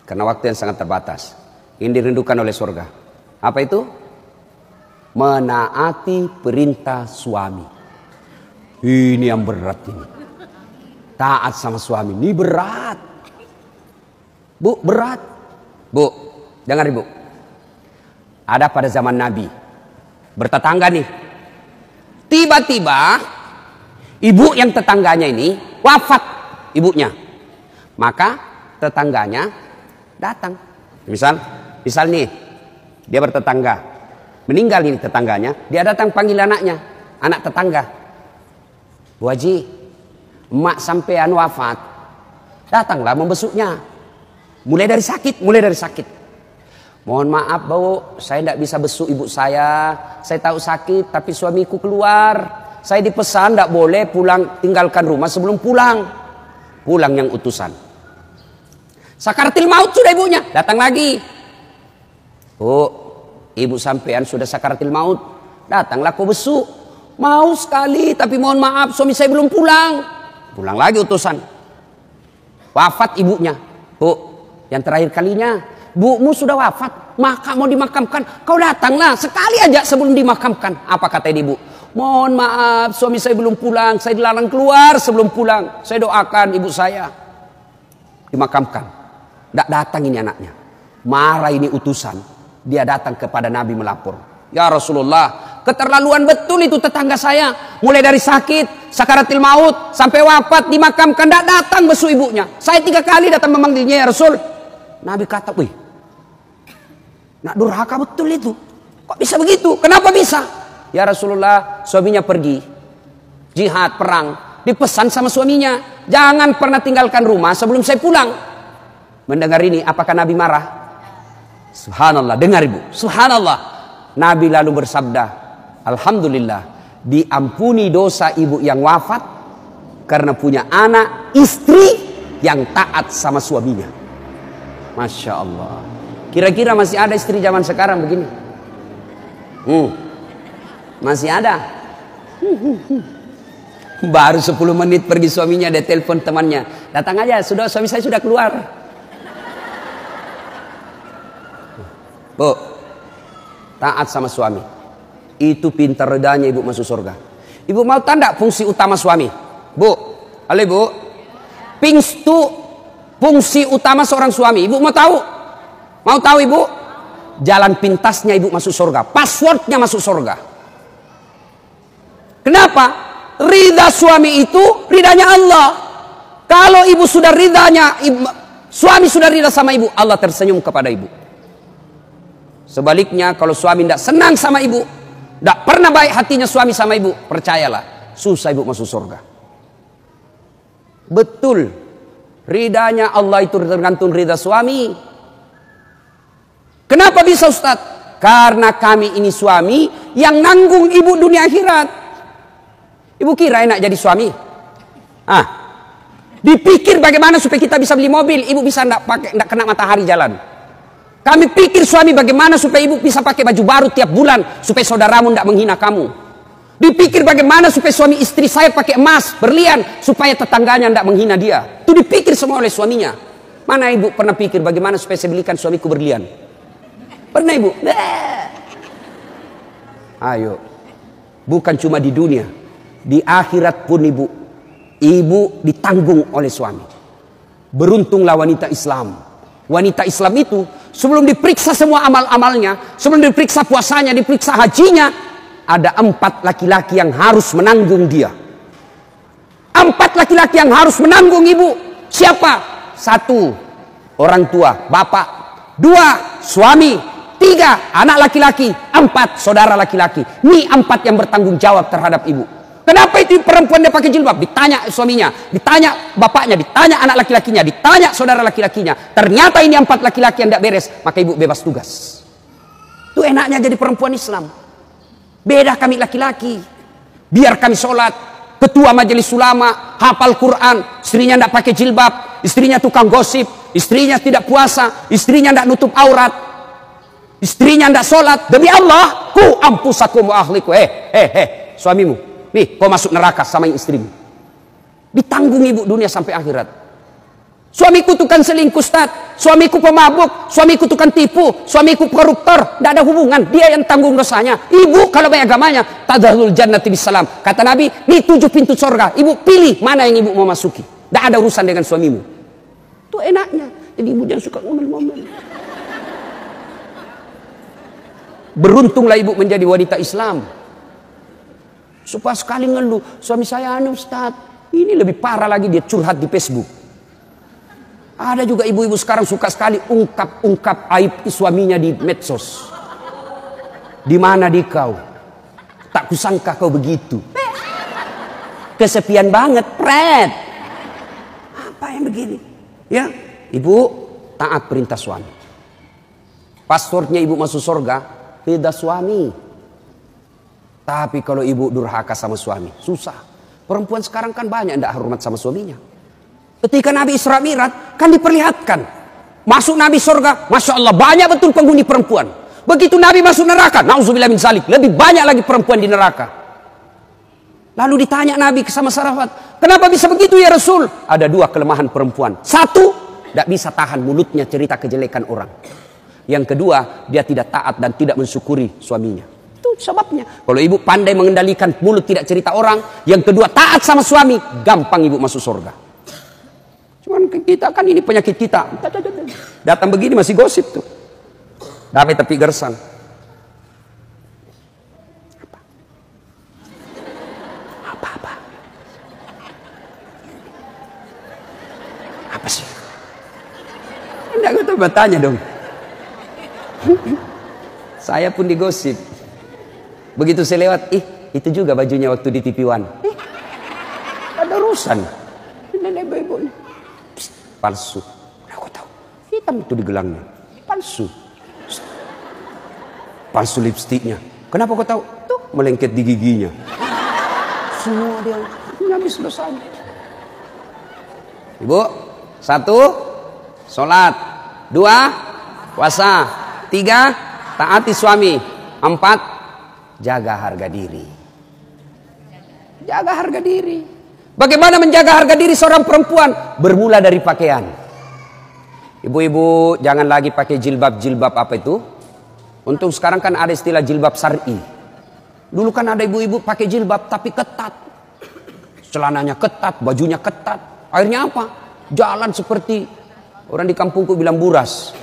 karena waktu yang sangat terbatas. Ini dirindukan oleh surga. Apa itu? Menaati perintah suami. Ini yang berat ini. Taat sama suami ini berat. Bu, berat. Bu, dengar ibu. Ada pada zaman Nabi, bertetangga nih. Tiba-tiba ibu yang tetangganya ini wafat ibunya. Maka tetangganya datang. Misal nih, dia bertetangga. Meninggal ini tetangganya, dia datang panggil anaknya, anak tetangga. Bu Haji, emak sampean wafat. Datanglah membesuknya. Mulai dari sakit. Mohon maaf Bu, saya tidak bisa besuk ibu saya. Saya tahu sakit, tapi suamiku keluar. Saya dipesan tidak boleh pulang, tinggalkan rumah sebelum pulang. Pulang yang utusan. Sakaratil maut sudah ibunya, datang lagi. Bu, ibu sampean sudah sakaratil maut. Datanglah kau besuk. Mau sekali, tapi mohon maaf suami saya belum pulang. Pulang lagi utusan. Wafat ibunya. Bu, yang terakhir kalinya, bumu sudah wafat, maka mau dimakamkan, kau datanglah sekali aja sebelum dimakamkan. Apa kata ibu? Mohon maaf, suami saya belum pulang, saya dilarang keluar sebelum pulang. Saya doakan ibu saya dimakamkan. Tidak datang ini anaknya. Marah ini utusan. Dia datang kepada Nabi melapor. Ya Rasulullah, keterlaluan betul itu tetangga saya. Mulai dari sakit, sakaratil maut, sampai wafat, dimakamkan, tidak datang besuk ibunya. Saya 3 kali datang memanggilnya, ya Rasul. Nabi kata, wih, nak durhaka betul itu. Kok bisa begitu? Kenapa bisa? Ya Rasulullah, suaminya pergi jihad, perang. Dipesan sama suaminya, jangan pernah tinggalkan rumah sebelum saya pulang. Mendengar ini, apakah Nabi marah? Subhanallah, dengar ibu. Subhanallah. Nabi lalu bersabda, alhamdulillah, diampuni dosa ibu yang wafat karena punya anak, istri yang taat sama suaminya. Masya Allah. Kira-kira masih ada istri zaman sekarang begini? Masih ada. Baru 10 menit pergi suaminya, dia telepon temannya, datang aja, suami saya sudah keluar. Bu, taat sama suami, itu pintar redanya ibu masuk surga. Ibu mau tanda fungsi utama suami? Bu, halo ibu, fungsi utama seorang suami, ibu mau tahu? Mau tahu ibu? Jalan pintasnya ibu masuk surga, passwordnya masuk surga. Kenapa? Ridha suami itu ridhanya Allah. Kalau ibu sudah ridhanya, suami sudah ridha sama ibu, Allah tersenyum kepada ibu. Sebaliknya kalau suami tidak senang sama ibu, tidak pernah baik hatinya suami sama ibu, percayalah, susah ibu masuk surga. Betul, ridhanya Allah itu tergantung ridha suami. Kenapa bisa Ustaz? Karena kami ini suami yang nanggung ibu dunia akhirat. Ibu kira enak jadi suami? Dipikir bagaimana supaya kita bisa beli mobil, ibu bisa tidak kena matahari jalan. Kami pikir suami bagaimana supaya ibu bisa pakai baju baru tiap bulan supaya saudaramu tidak menghina kamu. Dipikir bagaimana supaya suami istri saya pakai emas, berlian supaya tetangganya tidak menghina dia. Itu dipikir semua oleh suaminya. Mana ibu pernah pikir bagaimana supaya saya belikan suamiku berlian? Pernah ibu? Ayo. Bukan cuma di dunia, di akhirat pun ibu ditanggung oleh suami. Beruntunglah wanita Islam. Wanita Islam itu sebelum diperiksa semua amal-amalnya, sebelum diperiksa puasanya, diperiksa hajinya, ada 4 laki-laki yang harus menanggung dia. 4 laki-laki yang harus menanggung ibu. Siapa? 1, orang tua, bapak. 2, suami. 3, anak laki-laki. 4, saudara laki-laki. Ini 4 yang bertanggung jawab terhadap ibu. Kenapa itu perempuan dia pakai jilbab? Ditanya suaminya, ditanya bapaknya, ditanya anak laki-lakinya, ditanya saudara laki-lakinya. Ternyata ini 4 laki-laki yang tidak beres, maka ibu bebas tugas. Itu enaknya jadi perempuan Islam. Beda kami laki-laki. Biar kami sholat, ketua majelis ulama, hafal Quran, istrinya tidak pakai jilbab, istrinya tukang gosip, istrinya tidak puasa, istrinya tidak nutup aurat, istrinya tidak sholat. Demi Allah, ku ampusakum wa ahliku. Suamimu, nih kau masuk neraka sama istrimu. Ditanggung ibu dunia sampai akhirat. Suamiku tukang selingkuh, Ustaz. Suamiku pemabuk, suamiku tukang tipu, suamiku koruptor. Tidak ada hubungan, dia yang tanggung dosanya. Ibu kalau baik agamanya, tadkhulul jannati bisalam. Kata Nabi, ini 7 pintu surga. Ibu pilih mana yang ibu mau masuki. Tidak ada urusan dengan suamimu. Itu enaknya. Jadi ibu jangan suka ngomel-ngomel. Beruntunglah ibu menjadi wanita Islam. Supaya sekali ngeluh, suami saya anu Ustaz. Ini lebih parah lagi, dia curhat di Facebook. Ada juga ibu-ibu sekarang suka sekali ungkap aib suaminya di medsos. Di mana di kau? Tak kusangka kau begitu. Kesepian banget, pret. Apa yang begini? Ya, ibu taat perintah suami. Passwordnya ibu masuk surga, beda suami. Tapi kalau ibu durhaka sama suami, susah. Perempuan sekarang kan banyak yang tidak hormat sama suaminya. Ketika Nabi Isra Mi'raj kan diperlihatkan masuk Nabi surga, Masya Allah banyak betul penghuni perempuan. Begitu Nabi masuk neraka, nauzubillah min zalik, lebih banyak lagi perempuan di neraka. Lalu ditanya Nabi sama sahabat, kenapa bisa begitu ya Rasul? Ada 2 kelemahan perempuan. 1, tidak bisa tahan mulutnya cerita kejelekan orang. Yang kedua, dia tidak taat dan tidak mensyukuri suaminya. Itu sebabnya. Kalau ibu pandai mengendalikan mulut tidak cerita orang, yang kedua taat sama suami, gampang ibu masuk surga. Cuman kita kan ini penyakit kita. Datang begini masih gosip tuh. Damai tapi gersang. Apa? Apa sih? Enggak, gue tuh bertanya dong. Saya pun digosip. Begitu saya lewat, itu juga bajunya waktu di TV One. Ada urusan. Nenek ibu palsu. Aku tahu. Hitam itu di gelangnya. Palsu. Palsu lipstiknya. Kenapa kau tahu? Tuh melengket di giginya. Semua dia habis dosanya. Ibu, 1, sholat. 2, puasa. 3, taati suami. 4, jaga harga diri. Jaga harga diri. Bagaimana menjaga harga diri seorang perempuan? Bermula dari pakaian. Ibu-ibu jangan lagi pakai jilbab apa itu. Untung sekarang kan ada istilah jilbab syar'i. Dulu kan ada ibu-ibu pakai jilbab tapi ketat. Celananya ketat, bajunya ketat. Akhirnya apa? Jalan seperti orang di kampungku bilang buras.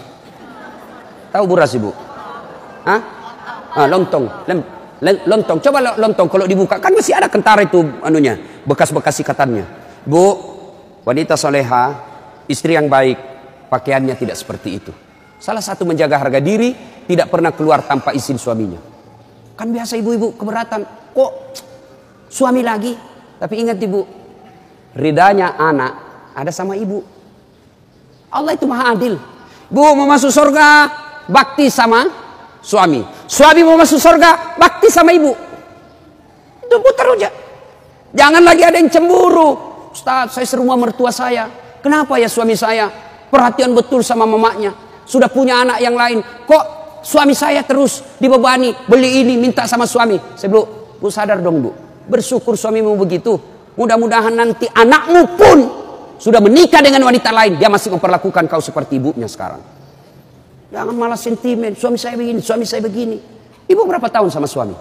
Tahu buras ibu? Hah? Lontong. Lontong, coba lontong kalau dibuka kan masih ada kentara itu anunya, bekas-bekas ikatannya. Bu, wanita soleha, istri yang baik, pakaiannya tidak seperti itu. Salah satu menjaga harga diri, tidak pernah keluar tanpa izin suaminya. Kan biasa ibu-ibu keberatan, kok suami lagi? Tapi ingat ibu, ridanya anak ada sama ibu. Allah itu maha adil. Bu mau masuk surga, bakti sama suami. Suami mau masuk surga, bakti sama ibu. Itu putar aja. Jangan lagi ada yang cemburu. Ustaz, saya serumah mertua saya. Kenapa ya suami saya perhatian betul sama mamanya? Sudah punya anak yang lain. Kok suami saya terus dibebani, beli ini, minta sama suami. Saya bilang, bu sadar dong bu. Bersyukur suamimu begitu. Mudah-mudahan nanti anakmu pun sudah menikah dengan wanita lain. Dia masih memperlakukan kau seperti ibunya sekarang. Jangan malah sentimen, suami saya begini, suami saya begini. Ibu berapa tahun sama suami?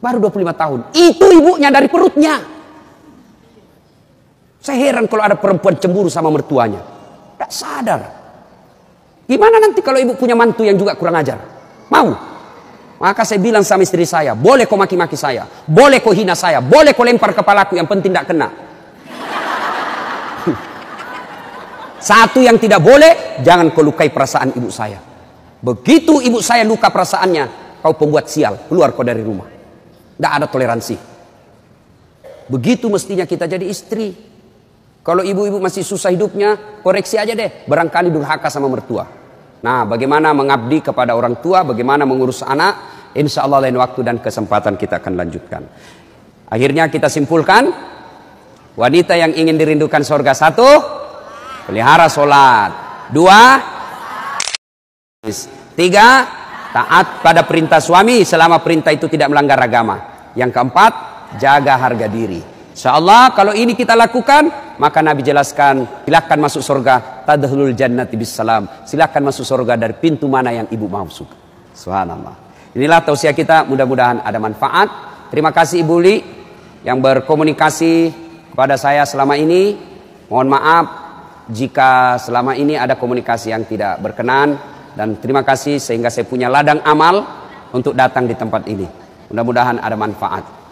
Baru 25 tahun. Itu ibunya dari perutnya. Saya heran kalau ada perempuan cemburu sama mertuanya. Tak sadar. Gimana nanti kalau ibu punya mantu yang juga kurang ajar? Mau? Maka saya bilang sama istri saya, boleh kau maki-maki saya, boleh kau hina saya, boleh kau lempar kepalaku, yang penting tidak kena. Satu yang tidak boleh, jangan kau lukai perasaan ibu saya. Begitu ibu saya luka perasaannya, kau pembuat sial, keluar kau dari rumah. Tidak ada toleransi. Begitu mestinya kita jadi istri. Kalau ibu-ibu masih susah hidupnya, koreksi aja deh. Barangkali durhaka sama mertua. Nah, bagaimana mengabdi kepada orang tua, bagaimana mengurus anak, insya Allah lain waktu dan kesempatan kita akan lanjutkan. Akhirnya kita simpulkan, wanita yang ingin dirindukan surga, 1, pelihara sholat. 2, 3, taat pada perintah suami selama perintah itu tidak melanggar agama. Yang keempat, jaga harga diri. Insyaallah kalau ini kita lakukan, maka Nabi jelaskan, silakan masuk surga, tadkhulul jannati bisalam. Silakan masuk surga dari pintu mana yang ibu mau suka. Subhanallah. Inilah tausiah kita, mudah-mudahan ada manfaat. Terima kasih Ibu Li yang berkomunikasi kepada saya selama ini. Mohon maaf jika selama ini ada komunikasi yang tidak berkenan, dan terima kasih sehingga saya punya ladang amal untuk datang di tempat ini. Mudah-mudahan ada manfaat.